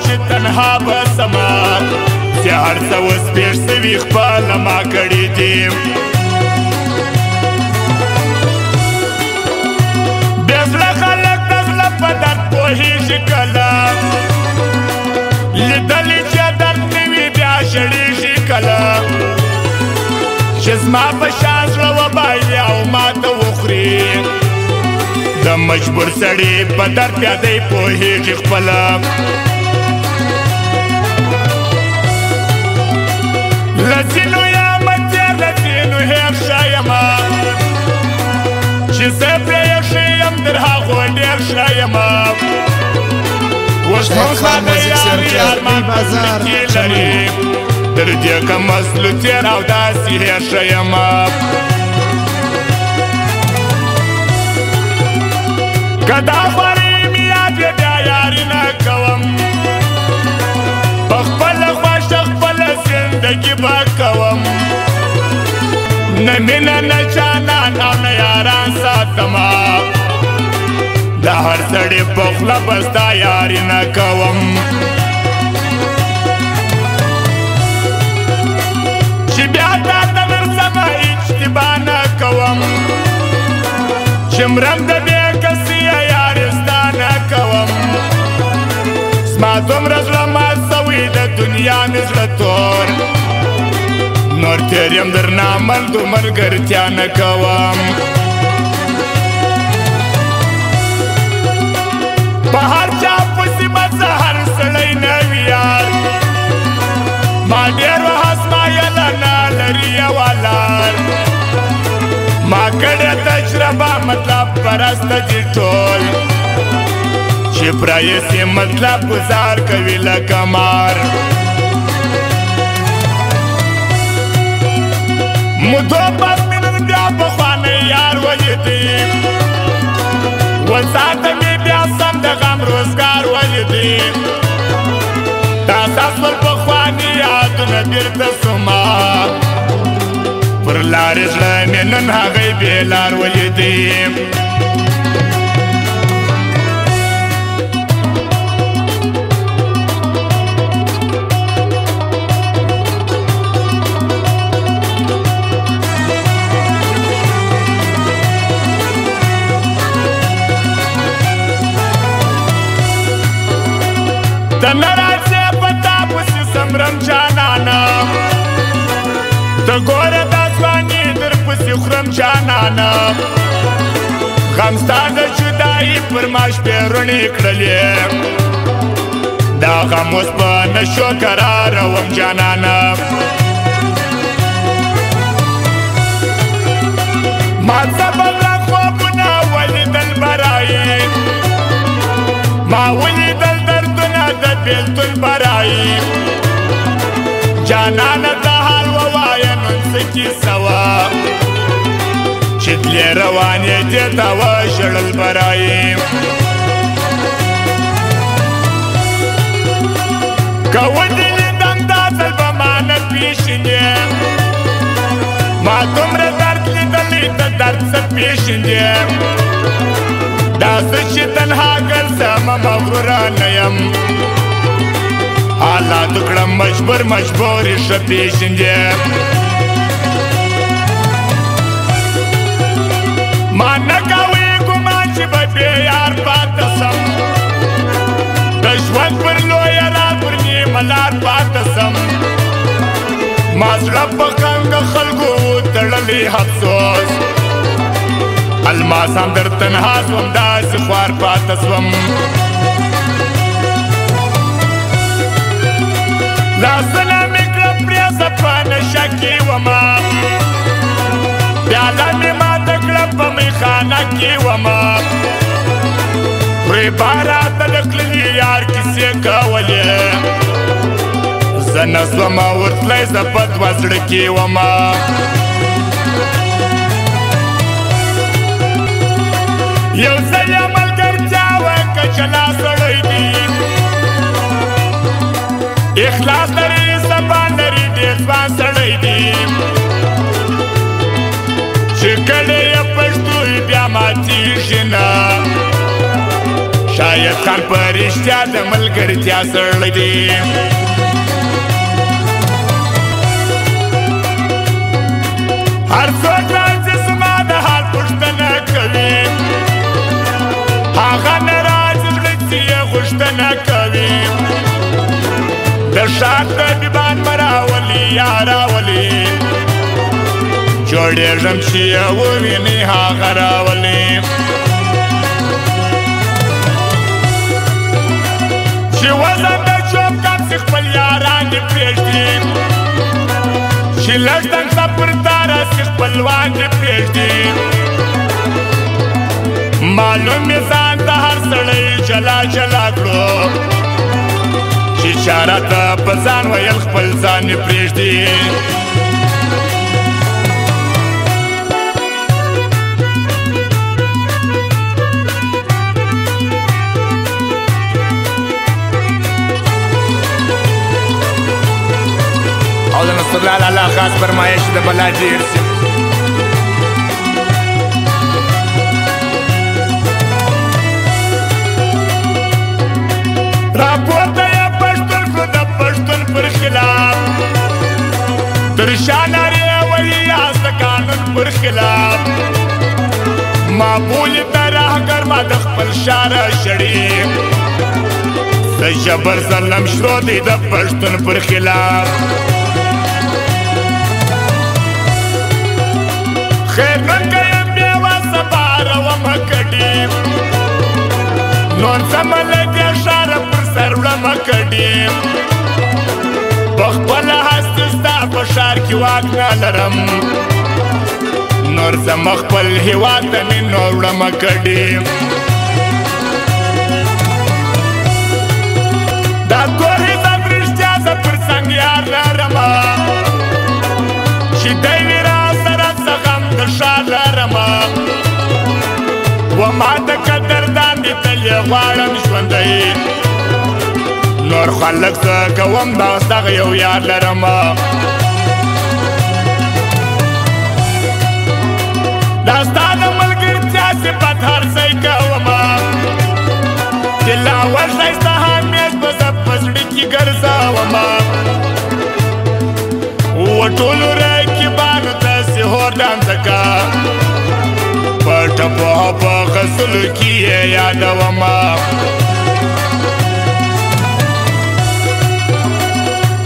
چې تنها به سما چې هر څه اوس پېښ سوي خپله ما کړي دي بې زړه خلک د زړه په درد پوهېږي کله لیدلي چې درد نه وي بیا ژړېږي کله چې زما په شان زړه وبایلي او ماته وخوري د مجبور سړي په درد بیا دی پوهېږي خپله له ځینو یمه تېر له ځینو هېر ښه یمه چې زه پرې ایښی یم تر هغو ډېر ښه یمه اوس هم زما د یارې ارمان په زړه کې لري تر دې که مزلو تېر او داسې هېر ښه یمه که دا خوارې مې یاد وې بیا یاري نه کوم په خپله خوښه خپله زندګي به کوم نه مینه نه جانان او نه یاران ساتمه د هر سړي په خوله به ستا یاري نه کوم چې بیا تا ته ورځمه اشتباه نه کوم چې مرم د دې کسي یاري ستا نه کوم زما دومره زړه مات سوی د دنیا مې زړه تور نور تېر یم درنه منډو ملګرتیا نه کوم په هر چا پسې به زه هر سړی نوي یار ما ډېر وازمایله نه لري یوه لار ما کړې تجربه مطلب پرسته دي ټول چې پرایسي مطلب گزار کوي لکه مار مودو پس مې نن بیا پخوانی یار ولیدی وساته مې بیا سم د غم روزګار ولیدی تاساس پر پخوانی یادونه بیرته سوما پر لارې زړه مې نن هغی بې لار ولیدی ته نه راځې په تا پسې سمرم جانانه ته ګوره دا ځواني در پسې خورم جانانه غم ستا د جدایي پر ما شپې روڼې کړلې دا غم اوس په نشو قراروم جانانه ما څه بدرنګ خوبونه ولیدل برایي ما ولیدل د بیلتون برایي جانانه ته حال ووایه نن څه کیسه وه چې تلې روانې دې ته وژړل برایي که ودې لیدم دا ځل به ما نه پېژنې ما دومره درد لیدلی ته درد څه پېژنې داسې چې تنها ګرځمه مغروره نه یم حالاتو کړم مجبور یې ښه پېژندې ما نه کوې ګمان چې به بې یار پاته سم د ژوند پر لویه لار پر نیمه لار پاته سم ما زړه په کنګه خلکو تړلی افسوس الماس هم در تنها سوم داسې خوار پاته سوم لاسونه مې کړه پرېزه په نشه کې ومه پیاله مې ماته کړه په میخانه کې ومه پرې باراته د کلي یار کیسې کولې زه نه سومه ورتلی زه په دوه زړه کې ومه یو ځل یې ملګرتیا وه که جلا سړی دی اخلاص لري زبان لري ډېر ځوان سړی دی چې کله یې پښتو بیا ماتېږي نه ایت خان پر رښتیا د ملګرتیا سړی دی هر څوک راځي زما د حال پوښتنه کوي هغه نه راځي زړه چې یې غوښتنه کوي د ښار طبیبان مه راولي یا راولي جوړېږم چې یې وویني هغه راولي چې وزن د چوپ کم چې خپل یاران دې پرېږدي چې لږ تن سفر ته راسي خپلوان دې پرېږدي معلوم مې ځان ته هر سړی جلا جلا کړو چې چاره ته په ځان ویل خپل ځان دې پرېږدي او د نصرالله الله خاص فرمایش د بلا ډېر سي راپورته یې پښتون کړو د پښتون پر خلاف تر شا نارې وهي یاست د قانون پر خلاف ما بولي ترهګر ما د خپل شاره شړي د جبر ظلم شروع دی د پښتون پر خلاف خیر نن کیم بیوا سپاره ومه کډي نون سملګې ښاره پر سر وړمه کډي په خپله هستي ستا په ښار کې واک نه لرم نور زما خپل هېواد ته مې نور وړمه کډي دا تور عزت رښتیا زه پر څنګ یار لرمه چې دی وي راسره څه غم د ښار لرمه و ما د قدردان دې تل یې غواړم ژوندی نور خلک څه کوم دغه یو یار لرمه دا ستا د ملګرتیا صفت هر ځای کومه چې لا ور ښایسته همیش به زه په زړه کې ګرځومه و ټولو رقیبانو داسې هوردان ځکه په ټپو او په غسلو کې یې یادومه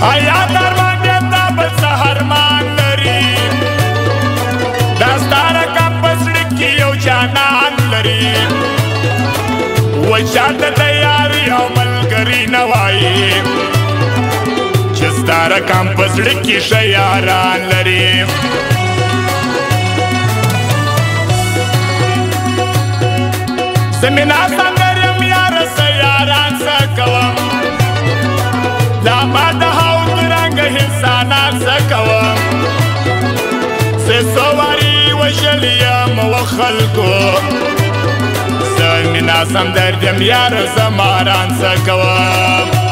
حیات ارمان بیا تا بل څه ارمان لري دا ستا رقم په زړه کې یو جانان لري و چاته د یاري او ملګري نه وایي چې ستا رقم په زړه کې ښه یاران لري زه مې ناسته لرم یاره څه یاران څه کوم دا ما د هاو رنګه انسانان څه کوم زه څو وارې وژلي یم و خلکو زه مې ناسم درد یم یاره زه ماران څه کوم